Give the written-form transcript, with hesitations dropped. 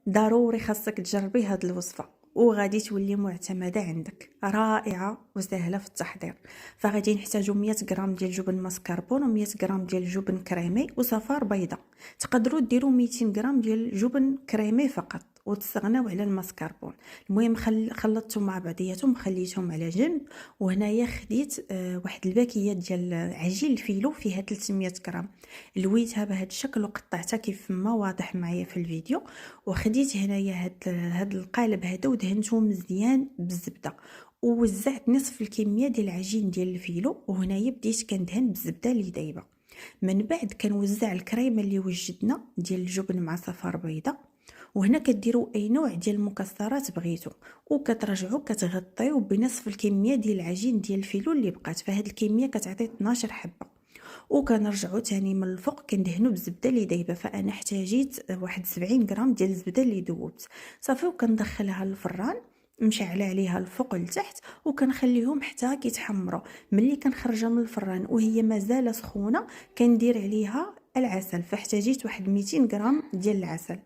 ضروري خاصك تجربي هاد الوصفه وغادي تولي معتمده عندك، رائعه وسهله في التحضير. فغادي نحتاجو 100 غرام ديال جبن مسكربون و100 غرام ديال جبن كريمي وصفار بيضاء. تقدروا ديروا 200 غرام ديال جبن كريمي فقط وتستغناو على المسكربون. المهم خلطتهم مع بعضياتهم خليتهم على جنب. وهنايا خديت واحد الباكيه ديال عجين الفيلو فيها 300 غرام، لويتها بهذا الشكل وقطعتها كيف ما واضح معايا في الفيديو. وخديت هنايا هاد القالب هذا ودهنته مزيان بالزبده، ووزعت نصف الكميه ديال العجين ديال الفيلو. وهنايا بديت كندهن بالزبده اللي دايبه. من بعد كنوزع الكريمه اللي وجدنا ديال الجبن مع صفار بيضاء. وهنا كديروا اي نوع ديال المكسرات بغيتو، وكترجعوا كتغطيو بنصف الكميه ديال العجين ديال الفيلو اللي بقات. فهاد الكميه كتعطي 12 حبه. وكنرجعوا تاني من الفوق كندهنوا بالزبده اللي دايبه. فانا احتاجيت واحد 70 غرام ديال الزبده اللي دوبت صافي. وكندخلها للفران مشعله عليها الفوق لتحت، وكنخليهم حتى كيتحمروا. ملي كنخرجها من الفران وهي مازال سخونه كندير عليها العسل. فاحتاجيت واحد 200 غرام ديال العسل.